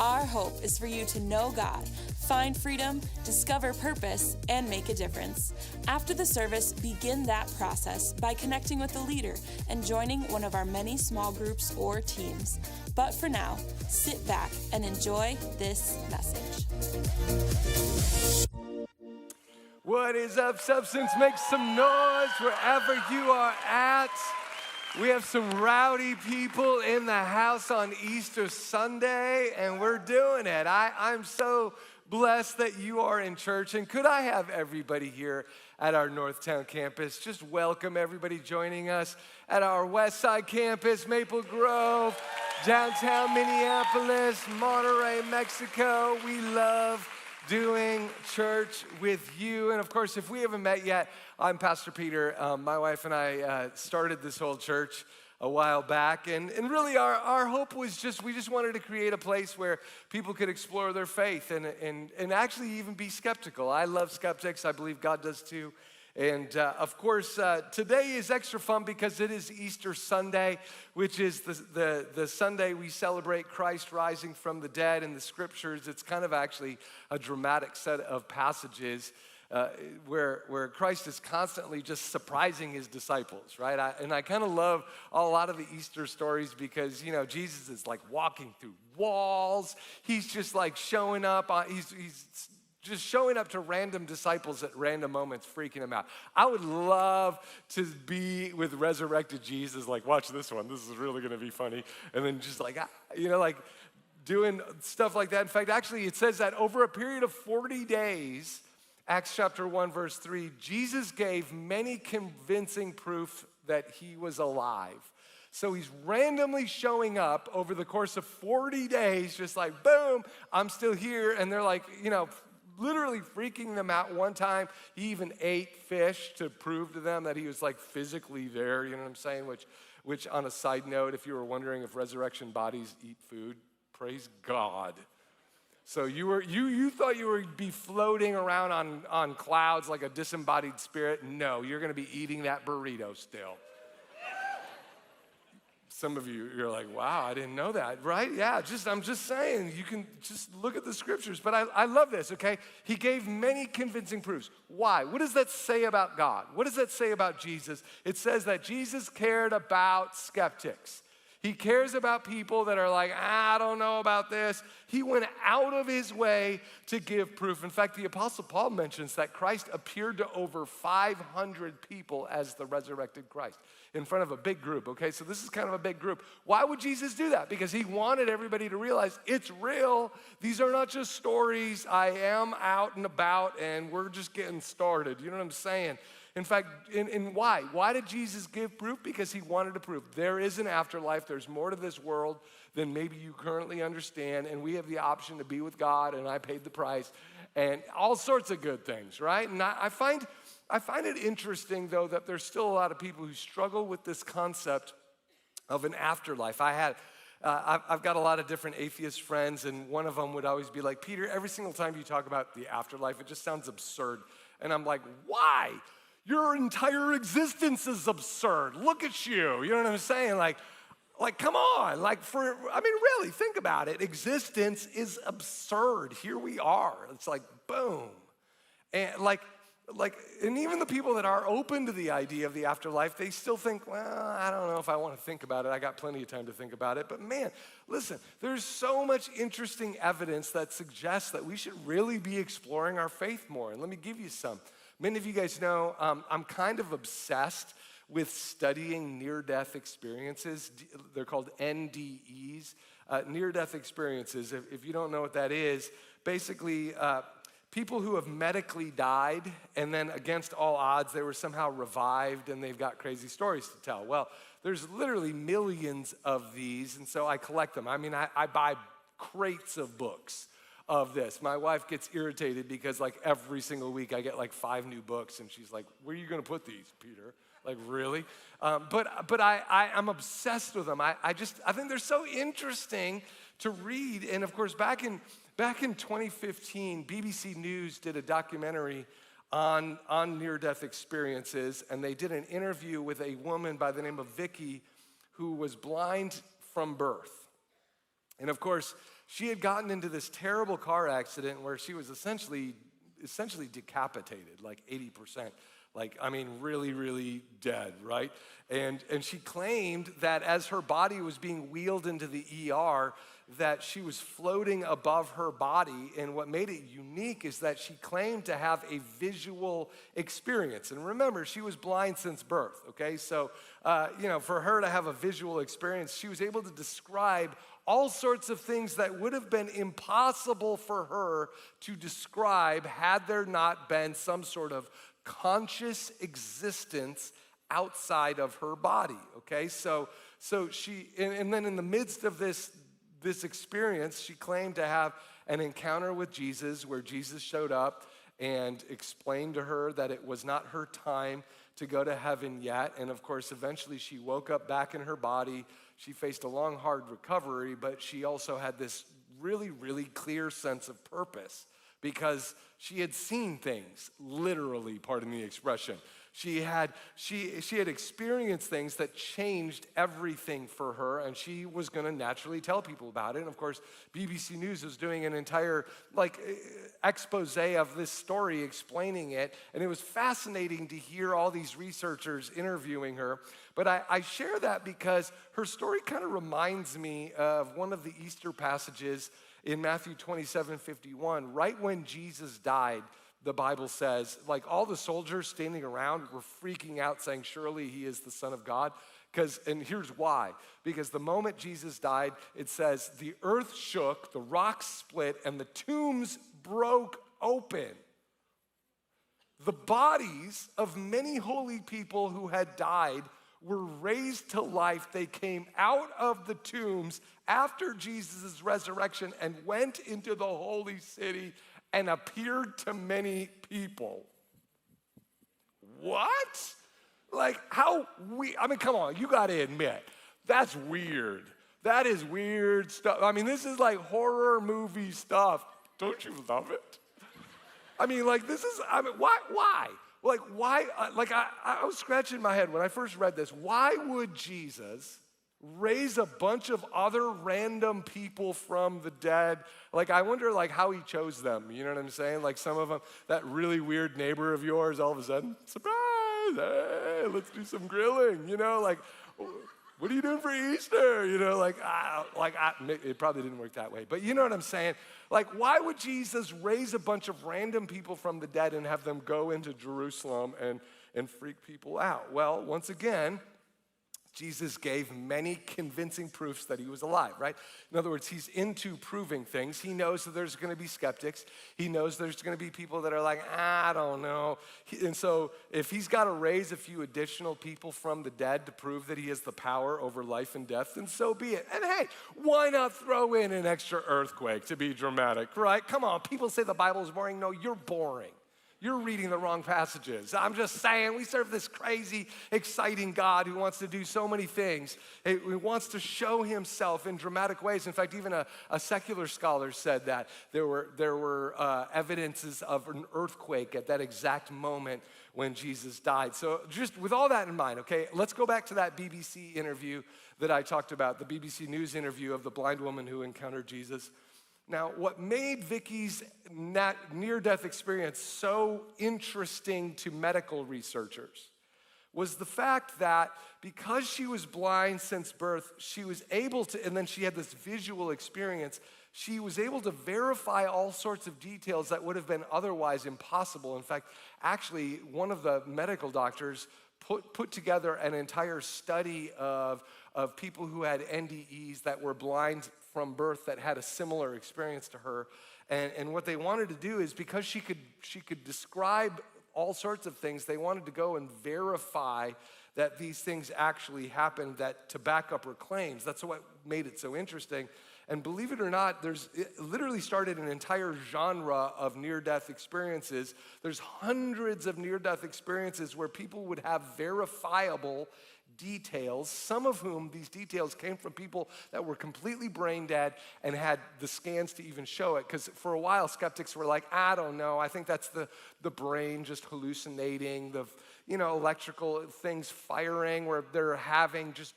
Our hope is for you to know God, find freedom, discover purpose, and make a difference. After the service, begin that process by connecting with a leader and joining one of our many small groups or teams. But for now, sit back and enjoy this message. What is up, Substance? Make some noise wherever you are at. We have some rowdy people in the house on Easter Sunday, and we're doing it. I'm so blessed that you are in church. And could I have everybody here at our Northtown campus just welcome everybody joining us at our West Side campus, Maple Grove, downtown Minneapolis, Monterrey, Mexico. We love doing church with you. And of course, if we haven't met yet, I'm Pastor Peter. My wife and I started this whole church a while back. And really our hope was we just wanted to create a place where people could explore their faith and actually even be skeptical. I love skeptics. I believe God does too. And of course, today is extra fun because it is Easter Sunday, which is the Sunday we celebrate Christ rising from the dead. In the scriptures, it's kind of actually a dramatic set of passages where Christ is constantly just surprising his disciples, right? I kind of love a lot of the Easter stories because, you know, Jesus is like walking through walls. He's just like showing up. He's just showing up to random disciples at random moments, freaking them out. I would love to be with resurrected Jesus, like, watch this one. This is really going to be funny. And then just like, like doing stuff like that. In fact, actually, it says that over a period of 40 days, Acts chapter 1, verse 3, Jesus gave many convincing proof that he was alive. So he's randomly showing up over the course of 40 days, just like, boom, I'm still here. And they're like, literally freaking them out. One time, he even ate fish to prove to them that he was like physically there, you know what I'm saying? Which on a side note, if you were wondering if resurrection bodies eat food, praise God. So you thought you would be floating around on clouds like a disembodied spirit? No, you're gonna be eating that burrito still. Some of you, you're like, wow, I didn't know that, right? Yeah, I'm just saying, you can just look at the scriptures. But I love this, okay? He gave many convincing proofs. Why? What does that say about God? What does that say about Jesus? It says that Jesus cared about skeptics. He cares about people that are like, I don't know about this. He went out of his way to give proof. In fact, the Apostle Paul mentions that Christ appeared to over 500 people as the resurrected Christ in front of a big group, okay? So this is kind of a big group. Why would Jesus do that? Because he wanted everybody to realize it's real. These are not just stories. I am out and about, and we're just getting started. You know what I'm saying? In fact, why? Why did Jesus give proof? Because he wanted to prove there is an afterlife. There's more to this world than maybe you currently understand, and we have the option to be with God, and I paid the price, and all sorts of good things, right? And I find it interesting, though, that there's still a lot of people who struggle with this concept of an afterlife. I've got a lot of different atheist friends, and one of them would always be like, Peter, every single time you talk about the afterlife, it just sounds absurd. And I'm like, why? Your entire existence is absurd. Look at you. You know what I'm saying? Like, come on. Really, think about it. Existence is absurd. Here we are. It's like, boom. And and even the people that are open to the idea of the afterlife, they still think, well, I don't know if I want to think about it. I got plenty of time to think about it. But man, listen, there's so much interesting evidence that suggests that we should really be exploring our faith more. And let me give you some. Many of you guys know I'm kind of obsessed with studying near-death experiences. They're called NDEs, near-death experiences. If you don't know what that is, basically people who have medically died and then against all odds they were somehow revived and they've got crazy stories to tell. Well, there's literally millions of these, and so I collect them. I mean, I buy crates of books of this. My wife gets irritated because like every single week I get like 5 new books and she's like, where are you gonna put these, Peter? Like, really? But I'm obsessed with them. I think they're so interesting to read. And of course, back in 2015, BBC News did a documentary on near-death experiences, and they did an interview with a woman by the name of Vicki who was blind from birth. And of course, She had gotten into this terrible car accident where she was essentially decapitated, like 80%. Like, I mean, really, really dead, right? And she claimed that as her body was being wheeled into the ER, that she was floating above her body. And what made it unique is that she claimed to have a visual experience. And remember, she was blind since birth, okay? So, for her to have a visual experience, she was able to describe all sorts of things that would have been impossible for her to describe had there not been some sort of conscious existence outside of her body, okay? So she, and then in the midst of this experience, she claimed to have an encounter with Jesus where Jesus showed up and explained to her that it was not her time to go to heaven yet. And of course, eventually she woke up back in her body. She faced a long, hard recovery, but she also had this really, really clear sense of purpose because she had seen things, literally, pardon the expression. She had experienced things that changed everything for her, and she was going to naturally tell people about it. And of course, BBC News was doing an entire expose of this story, explaining it, and it was fascinating to hear all these researchers interviewing her. But I share that because her story kind of reminds me of one of the Easter passages in Matthew 27:51. Right when Jesus died, the Bible says, like all the soldiers standing around were freaking out saying, surely he is the Son of God. And here's why. Because the moment Jesus died, it says, the earth shook, the rocks split, and the tombs broke open. The bodies of many holy people who had died were raised to life. They came out of the tombs after Jesus' resurrection and went into the holy city and appeared to many people. What? Come on, you gotta admit, that's weird. That is weird stuff. I mean, this is like horror movie stuff. Don't you love it? Why? Why? I was scratching my head when I first read this. Why would Jesus raise a bunch of other random people from the dead? I wonder how he chose them. You know what I'm saying? Some of them, that really weird neighbor of yours, all of a sudden, surprise, hey, let's do some grilling. What are you doing for Easter? It probably didn't work that way, but you know what I'm saying? Why would Jesus raise a bunch of random people from the dead and have them go into Jerusalem and freak people out? Well, once again, Jesus gave many convincing proofs that he was alive, right? In other words, he's into proving things. He knows that there's going to be skeptics. He knows there's going to be people that are like, I don't know. And so if he's got to raise a few additional people from the dead to prove that he has the power over life and death, then so be it. And hey, why not throw in an extra earthquake to be dramatic, right? Come on, people say the Bible is boring. No, you're boring. You're reading the wrong passages. I'm just saying, we serve this crazy, exciting God who wants to do so many things. He wants to show himself in dramatic ways. In fact, even a secular scholar said that there were evidences of an earthquake at that exact moment when Jesus died. So just with all that in mind, okay, let's go back to that BBC interview that I talked about, the BBC News interview of the blind woman who encountered Jesus. Now, what made Vicki's near-death experience so interesting to medical researchers was the fact that because she was blind since birth, she was able to, and then she had this visual experience, she was able to verify all sorts of details that would have been otherwise impossible. In fact, actually, one of the medical doctors put together an entire study of people who had NDEs that were blind from birth that had a similar experience to her. And what they wanted to do is, because she could describe all sorts of things, they wanted to go and verify that these things actually happened, that to back up her claims. That's what made it so interesting. And believe it or not, it literally started an entire genre of near-death experiences. There's hundreds of near-death experiences where people would have verifiable details, some of whom these details came from people that were completely brain dead and had the scans to even show it. Because for a while, skeptics were like, I don't know, I think that's the brain just hallucinating, the electrical things firing, where they're having just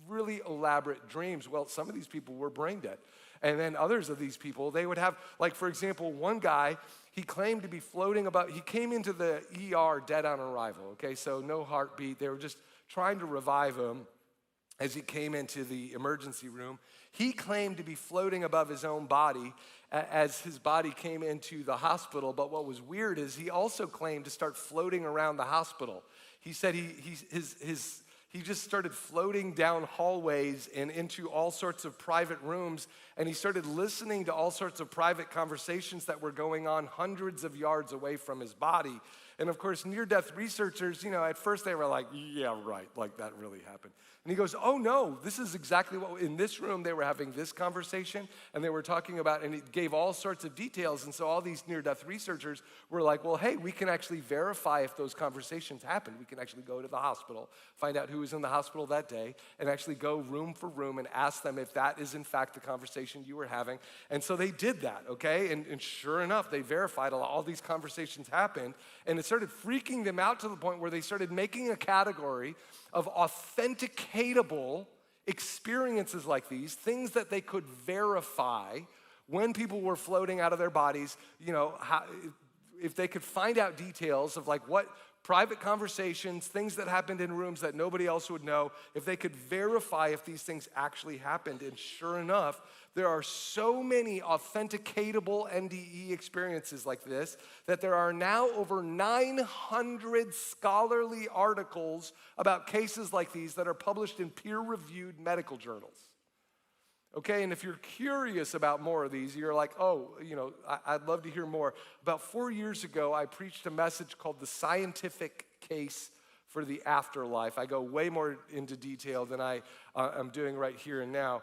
really elaborate dreams. Well, some of these people were brain dead. And then others of these people, they would have, like for example, one guy, he claimed to be floating about, he came into the ER dead on arrival, okay? So no heartbeat. They were just trying to revive him as he came into the emergency room. He claimed to be floating above his own body as his body came into the hospital. But what was weird is he also claimed to start floating around the hospital. He said he just started floating down hallways and into all sorts of private rooms, and he started listening to all sorts of private conversations that were going on hundreds of yards away from his body. And of course, near-death researchers, at first they were like, yeah, right, like that really happened. And he goes, oh no, this is exactly what, in this room they were having this conversation, and they were talking about, and it gave all sorts of details. And so all these near-death researchers were like, well, hey, we can actually verify if those conversations happened. We can actually go to the hospital, find out who was in the hospital that day, and actually go room for room and ask them if that is in fact the conversation you were having. And so they did that, okay? And sure enough, they verified all these conversations happened, and it started freaking them out to the point where they started making a category of authenticatable experiences like these, things that they could verify when people were floating out of their bodies, if they could find out details of like what private conversations, things that happened in rooms that nobody else would know, if they could verify if these things actually happened. And sure enough, there are so many authenticatable NDE experiences like this that there are now over 900 scholarly articles about cases like these that are published in peer-reviewed medical journals. Okay, and if you're curious about more of these, you're like, I'd love to hear more. About 4 years ago, I preached a message called The Scientific Case for the Afterlife. I go way more into detail than I'm doing right here and now.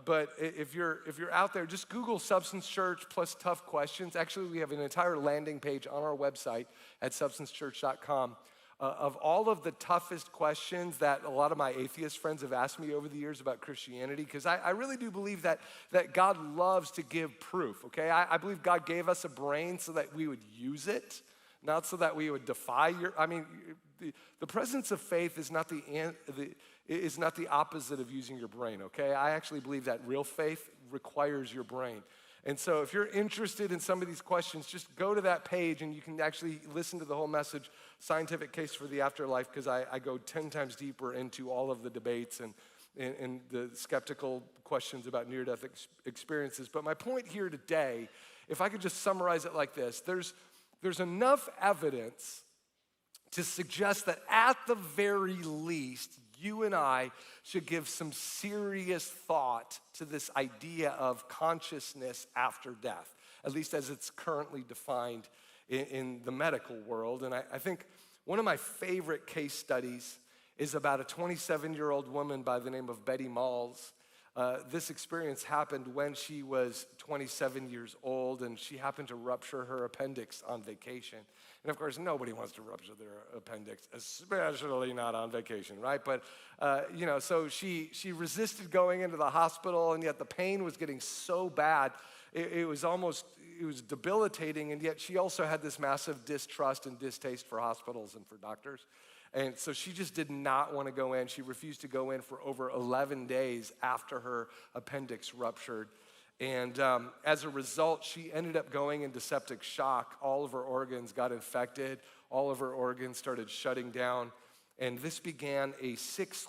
But if you're out there, just Google Substance Church plus tough questions. Actually, we have an entire landing page on our website at substancechurch.com. Of all of the toughest questions that a lot of my atheist friends have asked me over the years about Christianity, because I really do believe that God loves to give proof, okay? I believe God gave us a brain so that we would use it, not so that we would defy the presence of faith is not the opposite of using your brain, okay? I actually believe that real faith requires your brain. And so if you're interested in some of these questions, just go to that page and you can actually listen to the whole message, Scientific Case for the Afterlife, because I go 10 times deeper into all of the debates and the skeptical questions about near-death experiences. But my point here today, if I could just summarize it like this, there's enough evidence to suggest that at the very least, you and I should give some serious thought to this idea of consciousness after death, at least as it's currently defined in the medical world. And I think one of my favorite case studies is about a 27-year-old woman by the name of Betty Malls. This experience happened when she was 27 years old, and she happened to rupture her appendix on vacation. And of course, nobody wants to rupture their appendix, especially not on vacation, right? But, so she resisted going into the hospital, and yet the pain was getting so bad, it was debilitating, and yet she also had this massive distrust and distaste for hospitals and for doctors. And so she just did not want to go in. She refused to go in for over 11 days after her appendix ruptured. And as a result, she ended up going into septic shock. All of her organs got infected. All of her organs started shutting down. And this began 6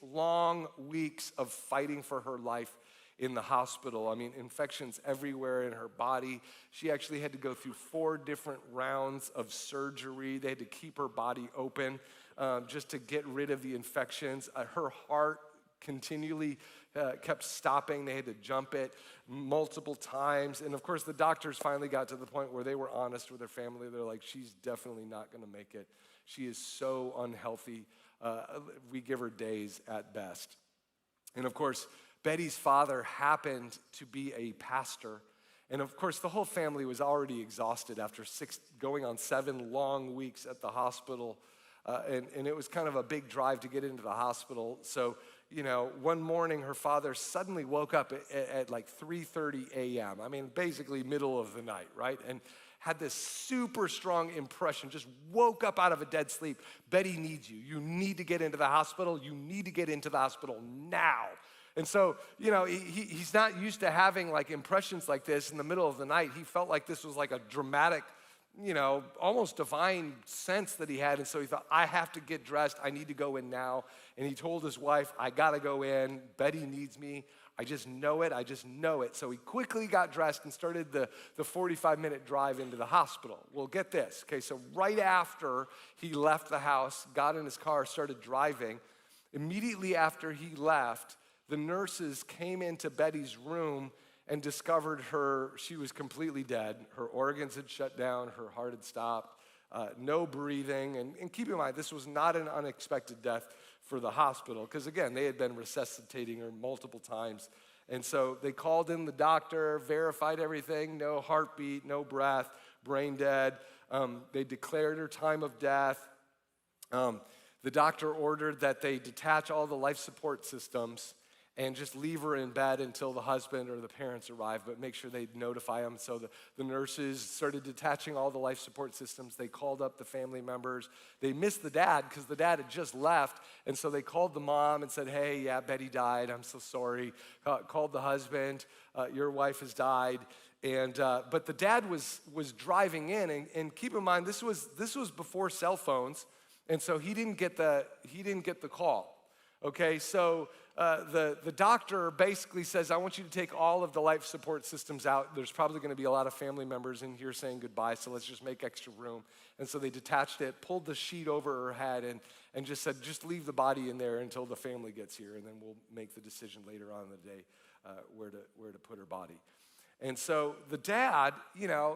long weeks of fighting for her life in the hospital. I mean, infections everywhere in her body. She actually had to go through 4 different rounds of surgery. They had to keep her body open just to get rid of the infections. Her heart continually kept stopping. They had to jump it multiple times. And of course, the doctors finally got to the point where they were honest with her family. They're like, she's definitely not gonna make it. She is so unhealthy. We give her days at best. And of course, Betty's father happened to be a pastor. And of course, the whole family was already exhausted after going on 7 long weeks at the hospital. And it was kind of a big drive to get into the hospital. So, one morning her father suddenly woke up at like 3:30 a.m. I mean, basically middle of the night, right? And had this super strong impression, just woke up out of a dead sleep. Betty needs you. You need to get into the hospital. You need to get into the hospital now. And so, he's not used to having like impressions like this in the middle of the night. He felt like this was like a dramatic, almost divine sense that he had. And so he thought, I have to get dressed. I need to go in now. And he told his wife, I got to go in. Betty needs me. I just know it. I just know it. So he quickly got dressed and started the 45-minute drive into the hospital. Well, get this. Okay, so right after he left the house, got in his car, started driving, immediately after he left, the nurses came into Betty's room and discovered she was completely dead. Her organs had shut down, her heart had stopped, no breathing. And keep in mind, this was not an unexpected death for the hospital, because again, they had been resuscitating her multiple times. And so they called in the doctor, verified everything, no heartbeat, no breath, brain dead. They declared her time of death. The doctor ordered that they detach all the life support systems and just leave her in bed until the husband or the parents arrive, but make sure they notify them. So the nurses started detaching all the life support systems. They called up the family members. They missed the dad because the dad had just left, and so they called the mom and said, hey, yeah, Betty died. I'm so sorry. Called the husband. Your wife has died. But the dad was driving in, and keep in mind, this was before cell phones, and so he didn't get the call. Okay, so the doctor basically says, I want you to take all of the life support systems out. There's probably going to be a lot of family members in here saying goodbye, so let's just make extra room. And so they detached it, pulled the sheet over her head, and just said, just leave the body in there until the family gets here, and then we'll make the decision later on in the day where to put her body. And so the dad,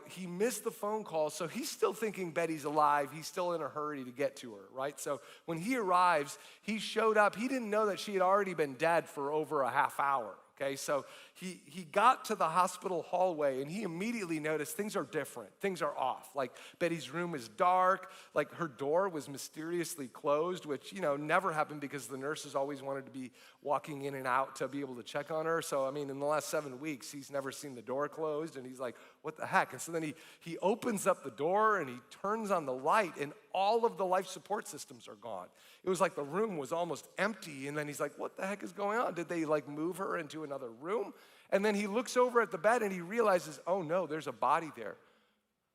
he missed the phone call, so he's still thinking Betty's alive. He's still in a hurry to get to her, right? So when he arrives, he showed up. He didn't know that she had already been dead for over a half hour, okay? So he got to the hospital hallway, and he immediately noticed things are different. Things are off. Like Betty's room is dark. Like her door was mysteriously closed, which, never happened because the nurses always wanted to be walking in and out to be able to check on her. So, in the last 7 weeks, he's never seen the door closed, and he's like, what the heck? And so then he opens up the door, and he turns on the light, and all of the life support systems are gone. It was like the room was almost empty, and then he's like, what the heck is going on? Did they move her into another room? And then he looks over at the bed, and he realizes, oh no, there's a body there.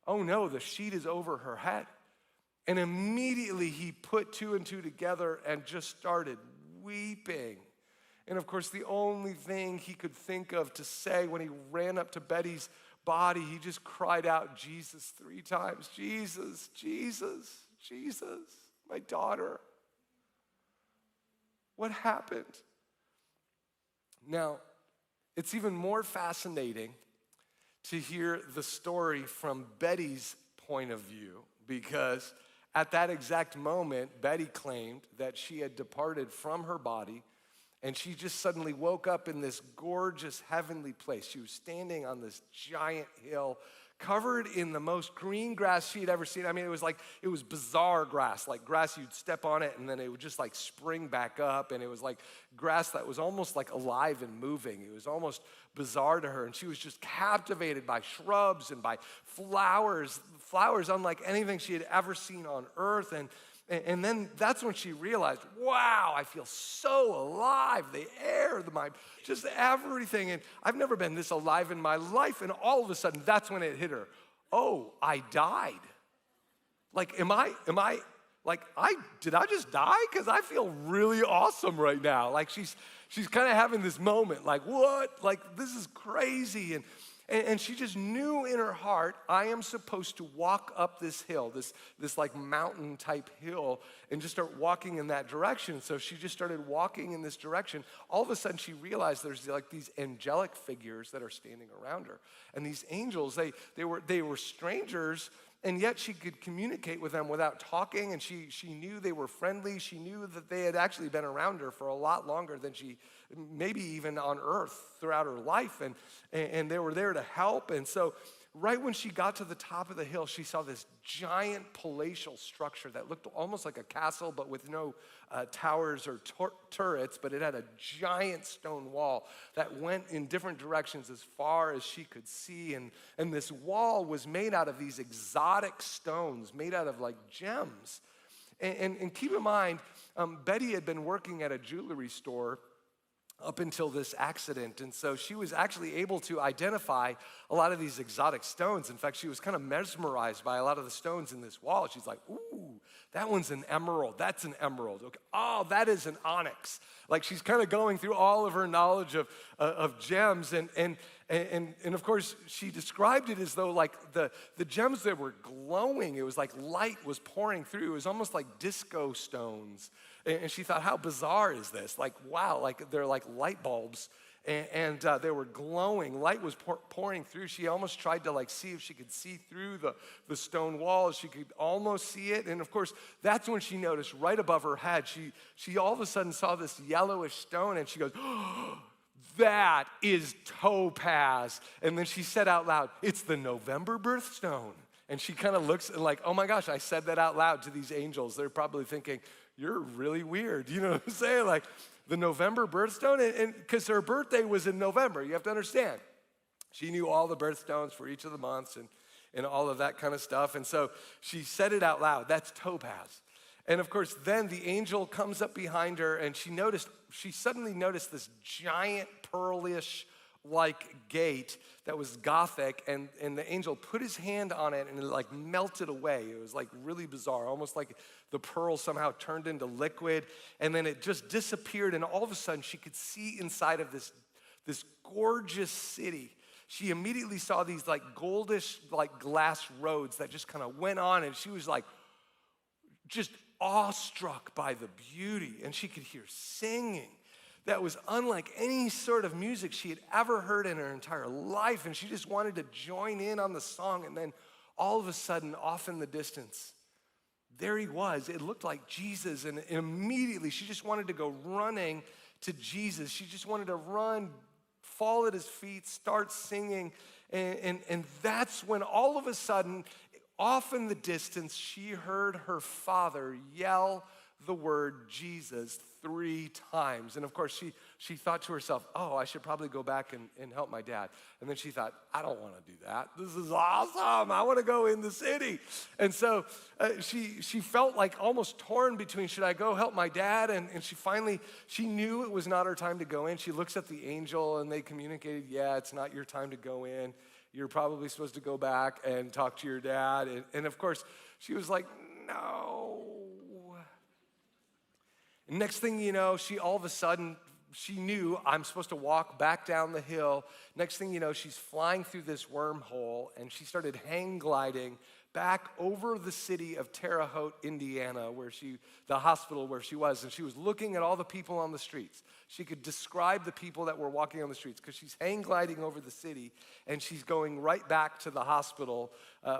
Oh no, the sheet is over her head. And immediately he put two and two together and just started weeping. And of course, the only thing he could think of to say when he ran up to Betty's body, he just cried out, Jesus, 3 times. Jesus, Jesus, Jesus, my daughter. What happened? Now, it's even more fascinating to hear the story from Betty's point of view, because at that exact moment, Betty claimed that she had departed from her body, and she just suddenly woke up in this gorgeous heavenly place. She was standing on this giant hill, covered in the most green grass she had ever seen. It was bizarre grass, like grass you'd step on it and then it would just spring back up, and it was like grass that was almost alive and moving. It was almost bizarre to her, and she was just captivated by shrubs and by flowers unlike anything she had ever seen on earth. And then that's when she realized, wow, I feel so alive. The air, just everything. And I've never been this alive in my life. And all of a sudden, that's when it hit her. Oh, I died. Did I just die? Because I feel really awesome right now. She's kind of having this moment, what? This is crazy. And she just knew in her heart, I am supposed to walk up this hill, this mountain type hill, and just start walking in that direction. So she just started walking in this direction. All of a sudden she realized there's these angelic figures that are standing around her. And these angels, they were strangers, and yet she could communicate with them without talking, and she knew they were friendly. She knew that they had actually been around her for a lot longer than she, maybe even on earth throughout her life, and they were there to help. And so right when she got to the top of the hill, she saw this giant palatial structure that looked almost like a castle, but with no towers or turrets, but it had a giant stone wall that went in different directions as far as she could see. And this wall was made out of these exotic stones, made out of gems. And keep in mind, Betty had been working at a jewelry store up until this accident. And so she was actually able to identify a lot of these exotic stones. In fact, she was kind of mesmerized by a lot of the stones in this wall. She's like, ooh, that one's an emerald. That's an emerald. Okay. Oh, that is an onyx. Like she's kind of going through all of her knowledge of gems. And of course, she described it as though like the gems that were glowing, it was like light was pouring through. It was almost like disco stones. And she thought, how bizarre is this? Like, wow, like they're like light bulbs. And they were glowing. Light was pouring through. She almost tried to like see if she could see through the stone walls. She could almost see it. And of course, that's when she noticed right above her head, she all of a sudden saw this yellowish stone and she goes, oh, that is topaz. And then she said out loud, it's the November birthstone. And she kind of looks and like, oh my gosh, I said that out loud to these angels. They're probably thinking, you're really weird. You know what I'm saying? Like the November birthstone, and because her birthday was in November, you have to understand. She knew all the birthstones for each of the months and all of that kind of stuff. And so she said it out loud, that's topaz. And of course, then the angel comes up behind her and she suddenly noticed this giant pearlish like gate that was Gothic, and the angel put his hand on it and it like melted away. It was like really bizarre, almost like the pearl somehow turned into liquid, and then it just disappeared, and all of a sudden she could see inside of this gorgeous city. She immediately saw these like goldish like glass roads that just kind of went on, and she was like just awestruck by the beauty, and she could hear singing that was unlike any sort of music she had ever heard in her entire life, and she just wanted to join in on the song. And then all of a sudden, off in the distance, there he was. It looked like Jesus, and immediately she just wanted to go running to Jesus. She just wanted to run, fall at his feet, start singing, and that's when all of a sudden, off in the distance, she heard her father yell the word Jesus 3 times. And of course, she thought to herself, oh, I should probably go back and help my dad. And then she thought, I don't want to do that. This is awesome. I want to go in the city. And so she felt like almost torn between, should I go help my dad? And she knew it was not her time to go in. She looks at the angel and they communicated, yeah, it's not your time to go in. You're probably supposed to go back and talk to your dad. And of course, she was like, no. And next thing you know, all of a sudden, she knew I'm supposed to walk back down the hill. Next thing you know, she's flying through this wormhole, and she started hang gliding back over the city of Terre Haute, Indiana, the hospital where she was. And she was looking at all the people on the streets. She could describe the people that were walking on the streets because she's hang gliding over the city, and she's going right back to the hospital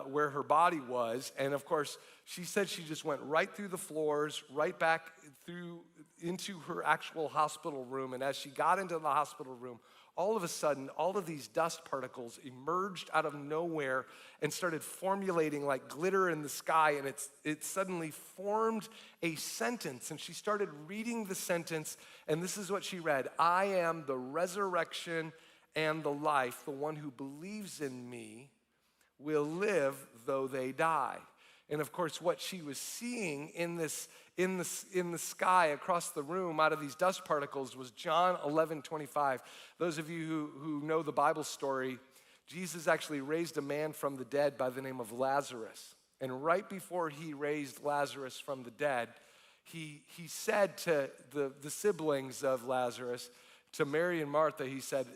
where her body was. And of course, she said she just went right through the floors, right back through into her actual hospital room. And as she got into the hospital room, all of a sudden, all of these dust particles emerged out of nowhere and started formulating like glitter in the sky, and it suddenly formed a sentence. And she started reading the sentence, and this is what she read: I am the resurrection and the life. The one who believes in me will live though they die. And of course, what she was seeing in the sky across the room out of these dust particles was John 11:25. Those of you who know the Bible story, Jesus actually raised a man from the dead by the name of Lazarus. And right before he raised Lazarus from the dead, he said to the siblings of Lazarus, to Mary and Martha, he said,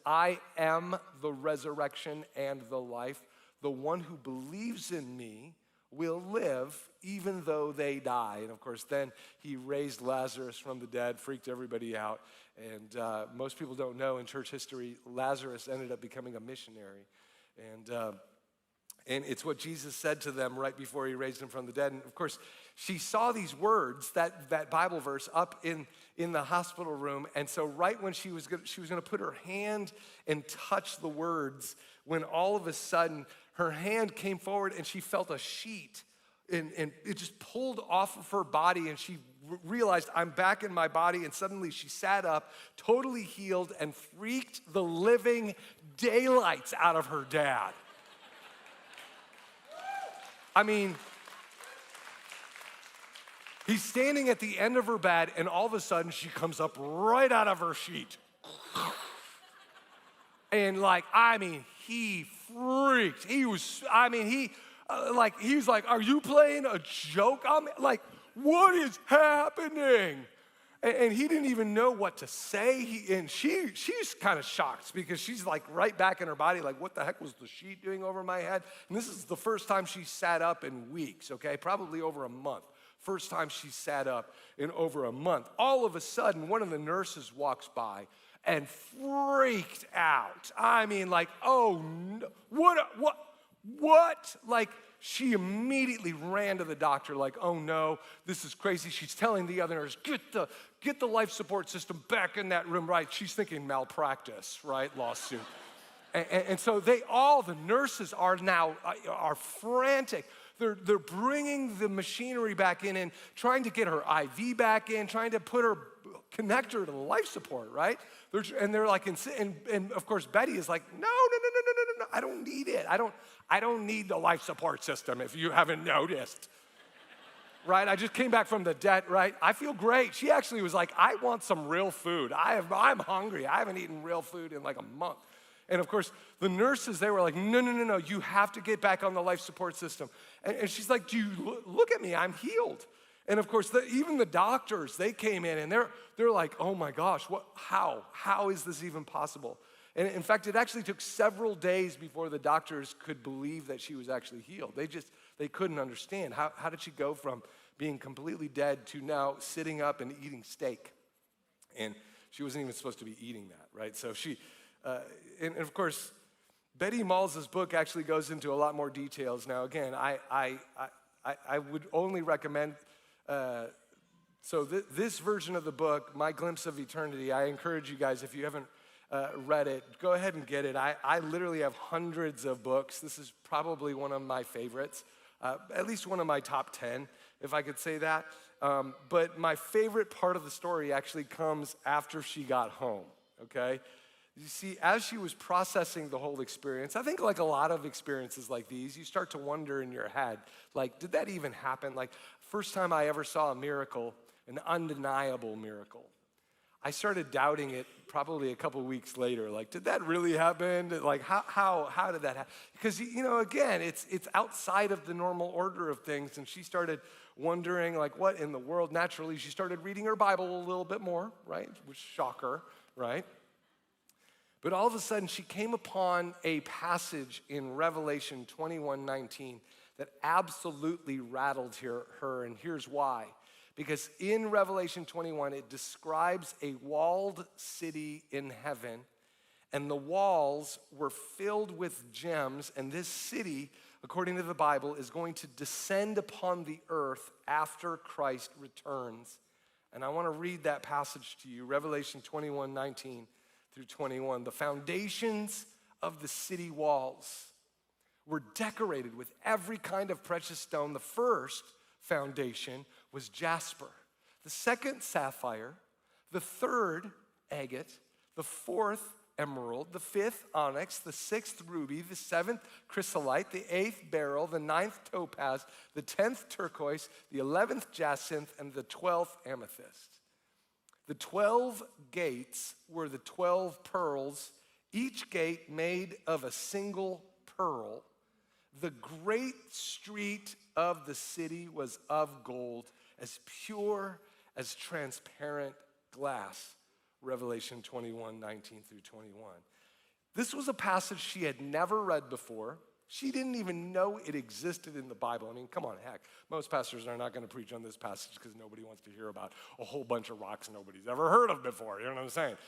I am the resurrection and the life. The one who believes in me will live even though they die. And of course, then he raised Lazarus from the dead, freaked everybody out. And most people don't know in church history, Lazarus ended up becoming a missionary. And it's what Jesus said to them right before he raised him from the dead. And of course, she saw these words, that Bible verse, up in the hospital room. And so right when she was going to put her hand and touch the words, when all of a sudden her hand came forward and she felt a sheet, and it just pulled off of her body, and she realized, I'm back in my body. And suddenly she sat up, totally healed, and freaked the living daylights out of her dad. I mean, He's standing at the end of her bed, and all of a sudden, she comes up right out of her sheet. And he freaked. He was like, are you playing a joke on me? Like, what is happening? And he didn't even know what to say. She's kind of shocked because she's like right back in her body, like, what the heck was the sheet doing over my head? And this is the first time she sat up in weeks, okay? Probably over a month. First time she sat up in over a month. All of a sudden, one of the nurses walks by and freaked out. I mean, like, oh, no, what? Like, she immediately ran to the doctor like, oh no, this is crazy. She's telling the other nurse, get the life support system back in that room, right? She's thinking malpractice, right? Lawsuit. And so the nurses are frantic. They're bringing the machinery back in and trying to get her IV back in, trying to connect her to the life support, right? They're like, and of course Betty is like, no, I don't need it. I don't need the life support system, if you haven't noticed. Right? I just came back from the dead, right? I feel great. She actually was like, I want some real food. I'm hungry. I haven't eaten real food in like a month. And of course, the nurses, they were like, no, you have to get back on the life support system. And she's like, look at me, I'm healed. And of course, even the doctors, they came in and they're like, oh my gosh, how is this even possible? And in fact, it actually took several days before the doctors could believe that she was actually healed. They couldn't understand. How did she go from being completely dead to now sitting up and eating steak? And she wasn't even supposed to be eating that, right? So and of course, Betty Malls' book actually goes into a lot more details. Now, again, I would only recommend, this version of the book, My Glimpse of Eternity, I encourage you guys, if you haven't read it, go ahead and get it. I literally have hundreds of books. This is probably one of my favorites, at least one of my top 10, if I could say that. But my favorite part of the story actually comes after she got home, okay? You see, as she was processing the whole experience, I think like a lot of experiences like these, you start to wonder in your head, like, did that even happen? Like, first time I ever saw a miracle, an undeniable miracle, I started doubting it probably a couple weeks later. Like, did that really happen? Like, how did that happen? Because, again, it's outside of the normal order of things. And she started wondering, like, what in the world? Naturally, she started reading her Bible a little bit more, right? Which shocker, right? But all of a sudden, she came upon a passage in Revelation 21:19 that absolutely rattled her, and here's why. Because in Revelation 21, it describes a walled city in heaven, and the walls were filled with gems, and this city, according to the Bible, is going to descend upon the earth after Christ returns. And I want to read that passage to you, Revelation 21:19 through 21. The foundations of the city walls were decorated with every kind of precious stone. The first foundation was jasper, the second sapphire, the third agate, the fourth emerald, the fifth onyx, the sixth ruby, the seventh chrysolite, the eighth beryl, the ninth topaz, the 10th turquoise, the 11th jacinth, and the 12th amethyst. The 12 gates were the 12 pearls, each gate made of a single pearl. The great street of the city was of gold, as pure as transparent glass. Revelation 21:19 through 21. This was a passage she had never read before. She didn't even know it existed in the Bible. I mean, come on, heck. Most pastors are not going to preach on this passage because nobody wants to hear about a whole bunch of rocks nobody's ever heard of before. You know what I'm saying?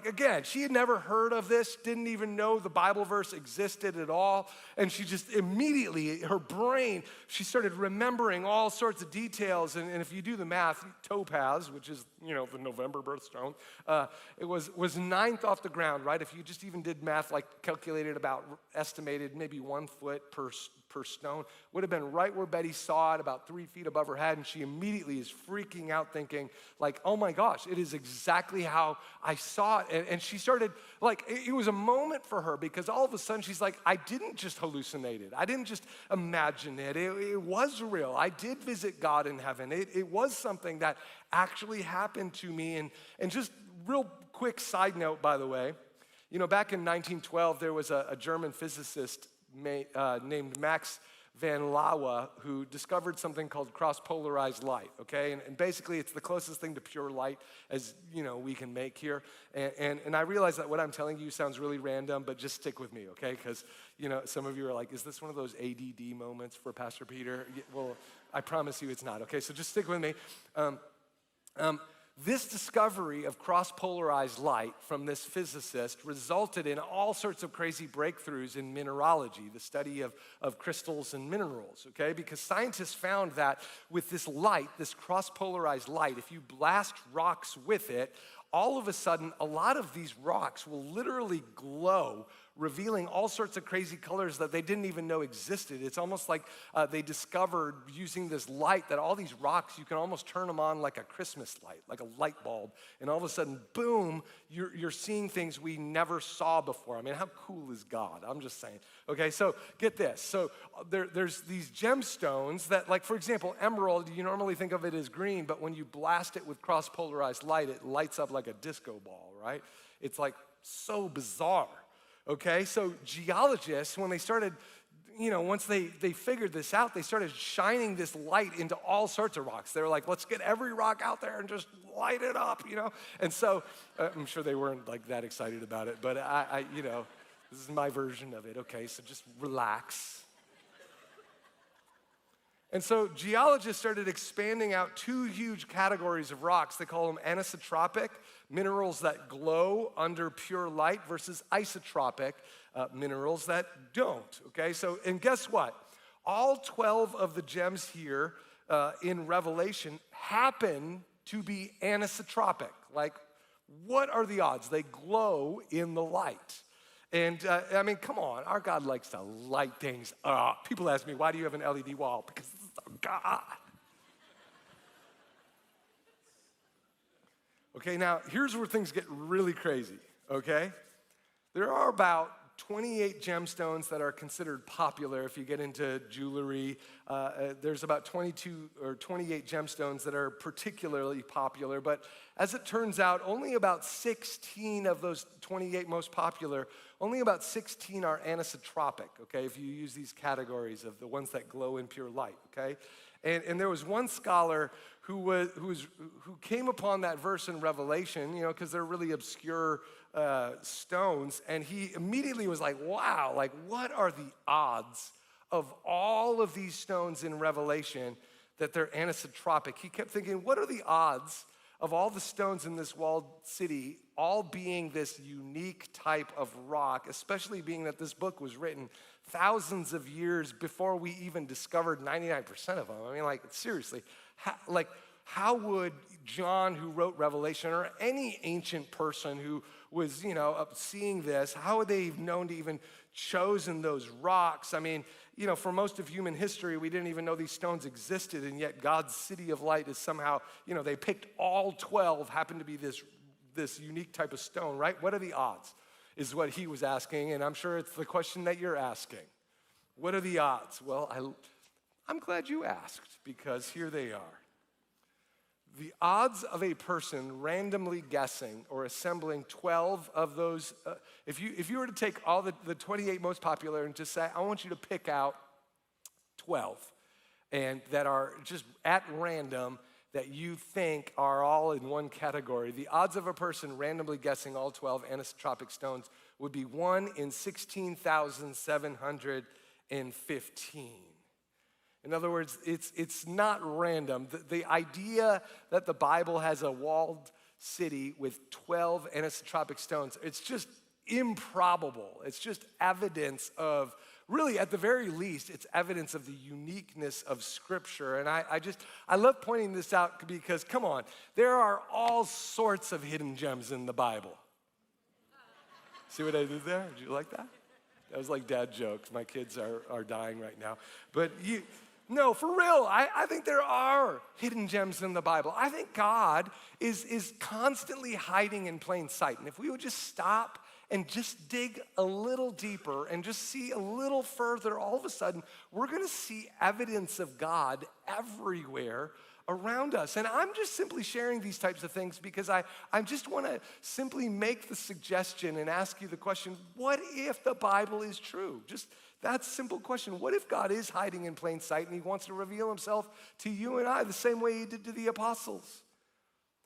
Again, she had never heard of this, didn't even know the Bible verse existed at all. And she just immediately, her brain, she started remembering all sorts of details. And if you do the math, topaz, which is, the November birthstone, it was ninth off the ground, right? If you just even did math, like calculated about estimated maybe 1 foot per stone. Would have been right where Betty saw it, about 3 feet above her head, and she immediately is freaking out thinking like, oh my gosh, it is exactly how I saw it. And she started, like, it was a moment for her because all of a sudden she's like, I didn't just hallucinate it. I didn't just imagine it. It was real. I did visit God in heaven. It was something that actually happened to me. And just real quick side note, by the way, you know, back in 1912, there was a German physicist named Max van Laue who discovered something called cross-polarized light, okay? And basically, it's the closest thing to pure light as, you know, we can make here. And I realize that what I'm telling you sounds really random, but just stick with me, okay? Because, you know, some of you are like, is this one of those ADD moments for Pastor Peter? Well, I promise you it's not, okay? So just stick with me. This discovery of cross-polarized light from this physicist resulted in all sorts of crazy breakthroughs in mineralogy, the study of crystals and minerals, okay? Because scientists found that with this light, this cross-polarized light, if you blast rocks with it, all of a sudden, a lot of these rocks will literally glow, revealing all sorts of crazy colors that they didn't even know existed. It's almost like they discovered using this light that all these rocks, you can almost turn them on like a Christmas light, like a light bulb. And all of a sudden, boom, you're seeing things we never saw before. I mean, how cool is God? I'm just saying. Okay, so get this. So there's these gemstones that, like, for example, emerald, you normally think of it as green, but when you blast it with cross-polarized light, it lights up like a disco ball, right? It's like so bizarre. Okay, so geologists, when they started, you know, once they figured this out, they started shining this light into all sorts of rocks. They were like, let's get every rock out there and just light it up, you know? And so I'm sure they weren't like that excited about it, but I you know, this is my version of it. Okay, so just relax. And so geologists started expanding out 2 huge categories of rocks. They call them anisotropic, minerals that glow under pure light, versus isotropic, minerals that don't, okay? So, and guess what? All 12 of the gems here in Revelation happen to be anisotropic. Like, what are the odds? They glow in the light. And I mean, come on, our God likes to light things up. People ask me, why do you have an LED wall? Because this is our God. Okay, now here's where things get really crazy, okay? There are about 28 gemstones that are considered popular if you get into jewelry. There's about 22 or 28 gemstones that are particularly popular, but as it turns out, only about 16 of those 28 most popular, only about 16 are anisotropic, okay, if you use these categories of the ones that glow in pure light, okay? And there was one scholar who came upon that verse in Revelation, you know, because they're really obscure stones, and he immediately was like, wow, like what are the odds of all of these stones in Revelation that they're anisotropic? He kept thinking, what are the odds of all the stones in this walled city all being this unique type of rock, especially being that this book was written thousands of years before we even discovered 99% of them? I mean, like, seriously, how would John, who wrote Revelation, or any ancient person who was, you know, seeing this, how would they have known to even chosen those rocks? I mean, you know, for most of human history, we didn't even know these stones existed, and yet God's city of light is somehow, you know, they picked all 12, happened to be this unique type of stone, right? What are the odds, is what he was asking, and I'm sure it's the question that you're asking. What are the odds? Well, I'm glad you asked, because here they are. The odds of a person randomly guessing or assembling 12 of those, if you were to take all the 28 most popular and just say, I want you to pick out 12, and that are just at random, that you think are all in one category, the odds of a person randomly guessing all 12 anisotropic stones would be 1 in 16,715. In other words, it's not random. The idea that the Bible has a walled city with 12 anisotropic stones, it's just improbable. It's just evidence of, really, at the very least, it's evidence of the uniqueness of Scripture. And I love pointing this out because, come on, there are all sorts of hidden gems in the Bible. See what I did there? Did you like that? That was like dad jokes. My kids are dying right now. But no, for real, I think there are hidden gems in the Bible. I think God is constantly hiding in plain sight. And if we would just stop and just dig a little deeper and just see a little further, all of a sudden, we're gonna see evidence of God everywhere around us. And I'm just simply sharing these types of things because I just wanna simply make the suggestion and ask you the question, what if the Bible is true? Just that simple question. What if God is hiding in plain sight and he wants to reveal himself to you and I the same way he did to the apostles?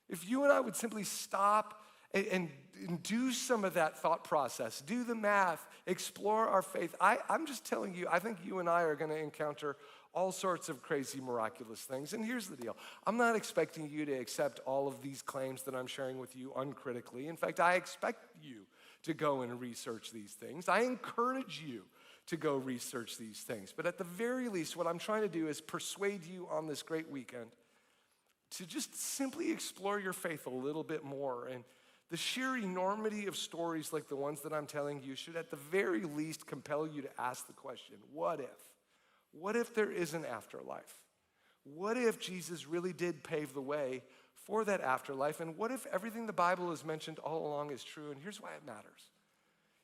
If you and I would simply stop and do some of that thought process, do the math, explore our faith, I'm just telling you, I think you and I are gonna encounter all sorts of crazy, miraculous things. And here's the deal. I'm not expecting you to accept all of these claims that I'm sharing with you uncritically. In fact, I expect you to go and research these things. I encourage you to go research these things. But at the very least, what I'm trying to do is persuade you on this great weekend to just simply explore your faith a little bit more. And the sheer enormity of stories like the ones that I'm telling you should at the very least compel you to ask the question, what if? What if there is an afterlife? What if Jesus really did pave the way for that afterlife? And what if everything the Bible has mentioned all along is true? And here's why it matters.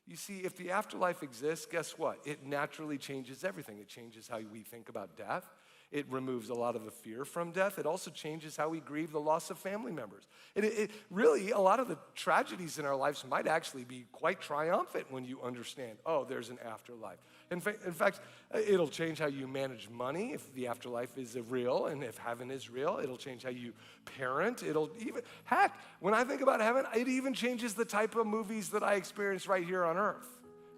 You see, if the afterlife exists, guess what? It naturally changes everything. It changes how we think about death. It removes a lot of the fear from death. It also changes how we grieve the loss of family members. It really, a lot of the tragedies in our lives might actually be quite triumphant when you understand, oh, there's an afterlife. In fact, it'll change how you manage money if the afterlife is real, and if heaven is real, it'll change how you parent. It'll even, heck, when I think about heaven, it even changes the type of movies that I experience right here on earth.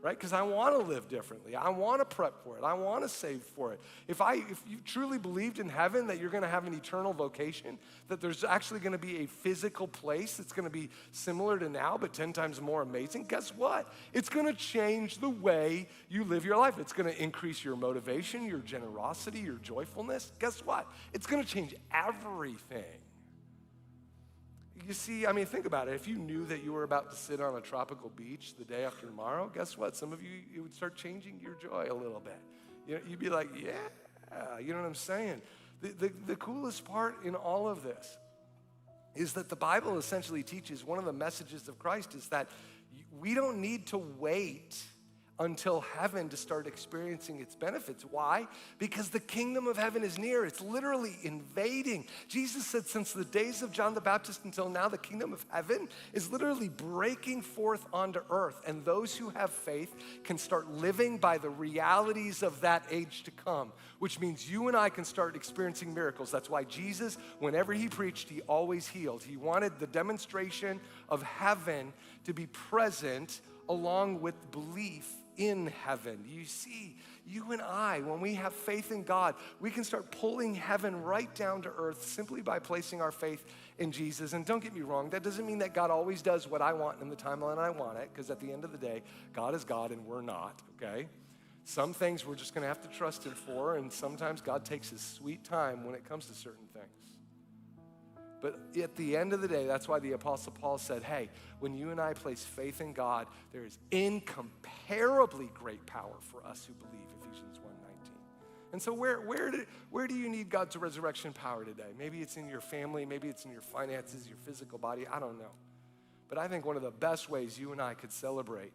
Right? Because I want to live differently. I want to prep for it. I want to save for it. If you truly believed in heaven that you're going to have an eternal vocation, that there's actually going to be a physical place that's going to be similar to now, but 10 times more amazing, guess what? It's going to change the way you live your life. It's going to increase your motivation, your generosity, your joyfulness. Guess what? It's going to change everything. You see, I mean, think about it. If you knew that you were about to sit on a tropical beach the day after tomorrow, guess what? Some of you, it would start changing your joy a little bit. You'd be like, yeah, you know what I'm saying? The coolest part in all of this is that the Bible essentially teaches one of the messages of Christ is that we don't need to wait until heaven to start experiencing its benefits. Why? Because the kingdom of heaven is near. It's literally invading. Jesus said since the days of John the Baptist until now, the kingdom of heaven is literally breaking forth onto earth. And those who have faith can start living by the realities of that age to come, which means you and I can start experiencing miracles. That's why Jesus, whenever he preached, he always healed. He wanted the demonstration of heaven to be present along with belief in heaven. You see, you and I, when we have faith in God, we can start pulling heaven right down to earth simply by placing our faith in Jesus. And don't get me wrong, that doesn't mean that God always does what I want in the timeline I want it, because at the end of the day, God is God and we're not, okay? Some things we're just gonna have to trust him for, and sometimes God takes his sweet time when it comes to certain things. But at the end of the day, that's why the Apostle Paul said, hey, when you and I place faith in God, there is incomparably great power for us who believe, Ephesians 1:19. And so where do you need God's resurrection power today? Maybe it's in your family, maybe it's in your finances, your physical body, I don't know. But I think one of the best ways you and I could celebrate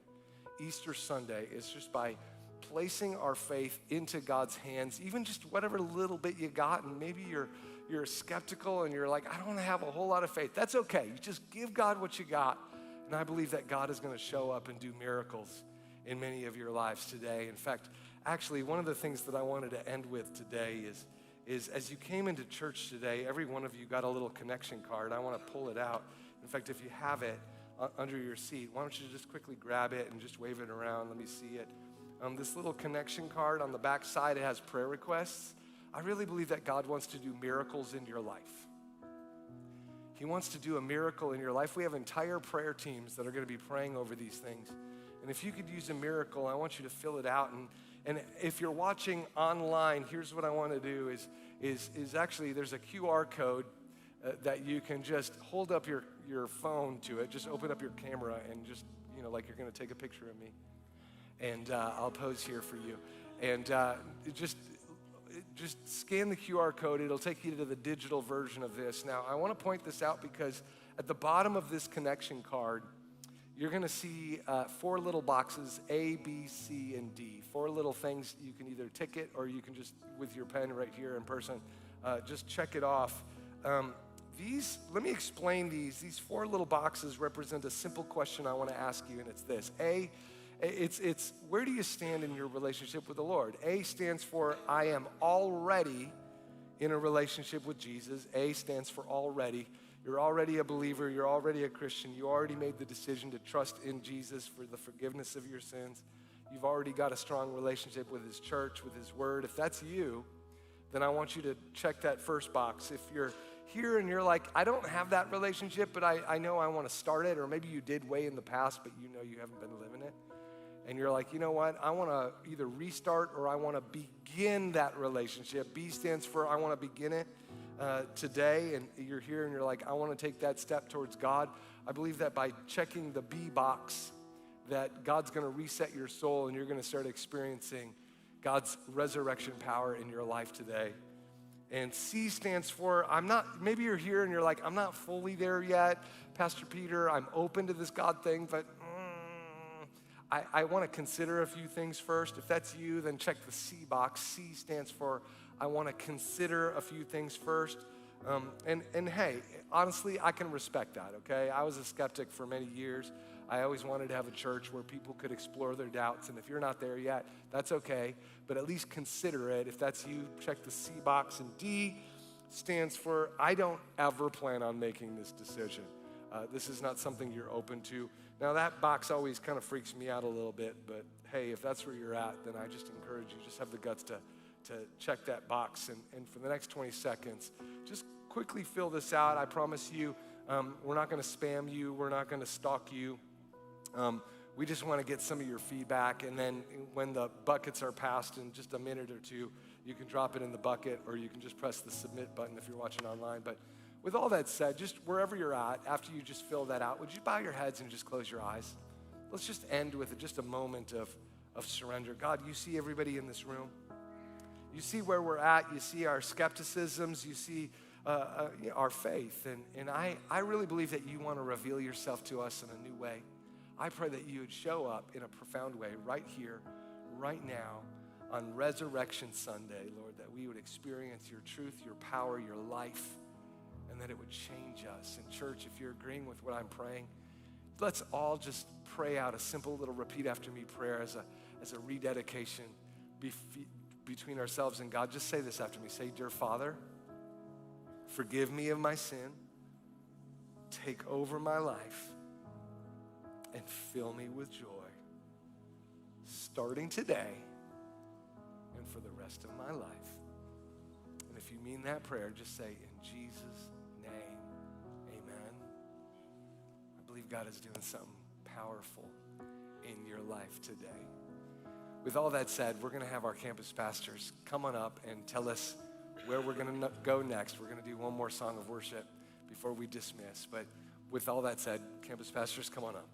Easter Sunday is just by placing our faith into God's hands, even just whatever little bit you got, and maybe you're skeptical and you're like, I don't have a whole lot of faith. That's okay. You just give God what you got. And I believe that God is going to show up and do miracles in many of your lives today. In fact, actually, one of the things that I wanted to end with today is as you came into church today, every one of you got a little connection card. I want to pull it out. In fact, if you have it under your seat, why don't you just quickly grab it and just wave it around. Let me see it. This little connection card on the back side, it has prayer requests. I really believe that God wants to do miracles in your life. He wants to do a miracle in your life. We have entire prayer teams that are going to be praying over these things. And if you could use a miracle, I want you to fill it out. And if you're watching online, here's what I want to do is actually there's a QR code that you can just hold up your phone to it. Just open up your camera and just, like you're going to take a picture of me. and I'll pose here for you. And just scan the QR code. It'll take you to the digital version of this. Now, I want to point this out because at the bottom of this connection card, you're going to see 4 little boxes, A, B, C, and D. 4 little things you can either tick it or you can just, with your pen right here in person, just check it off. Let me explain these. These 4 little boxes represent a simple question I want to ask you, and it's this. A, it's where do you stand in your relationship with the Lord? A stands for I am already in a relationship with Jesus. A stands for already. You're already a believer. You're already a Christian. You already made the decision to trust in Jesus for the forgiveness of your sins. You've already got a strong relationship with his church, with his word. If that's you, then I want you to check that first box. If you're here and you're like, I don't have that relationship, but I know I want to start it, or maybe you did way in the past, but you know you haven't been living it, and you're like, you know what, I want to either restart or I want to begin that relationship. B stands for I want to begin it today, and you're here and you're like, I want to take that step towards God. I believe that by checking the B box, that God's going to reset your soul and you're going to start experiencing God's resurrection power in your life today. And C stands for, maybe you're here and you're like, I'm not fully there yet, Pastor Peter, I'm open to this God thing, but I want to consider a few things first. If that's you, then check the C box. C stands for, I want to consider a few things first. And hey, honestly, I can respect that, okay? I was a skeptic for many years. I always wanted to have a church where people could explore their doubts, and if you're not there yet, that's okay, but at least consider it. If that's you, check the C box. And D stands for, I don't ever plan on making this decision. This is not something you're open to. Now, that box always kind of freaks me out a little bit, but hey, if that's where you're at, then I just encourage you, just have the guts to check that box. And for the next 20 seconds, just quickly fill this out. I promise you, we're not going to spam you. We're not going to stalk you. We just want to get some of your feedback, and then when the buckets are passed in just a minute or two, you can drop it in the bucket, or you can just press the submit button if you're watching online. But with all that said, just wherever you're at, after you just fill that out, would you bow your heads and just close your eyes? Let's just end with just a moment of surrender. God, you see everybody in this room. You see where we're at. You see our skepticisms. You see our faith. And I really believe that you want to reveal yourself to us in a new way. I pray that you would show up in a profound way right here, right now, on Resurrection Sunday, Lord, that we would experience your truth, your power, your life, and that it would change us. And church, if you're agreeing with what I'm praying, let's all just pray out a simple little repeat after me prayer as a rededication between ourselves and God. Just say this after me. Say, Dear Father, forgive me of my sin, take over my life, and fill me with joy, starting today and for the rest of my life. And if you mean that prayer, just say, in Jesus' name, amen. I believe God is doing something powerful in your life today. With all that said, we're going to have our campus pastors come on up and tell us where we're going to go next. We're going to do one more song of worship before we dismiss. But with all that said, campus pastors, come on up.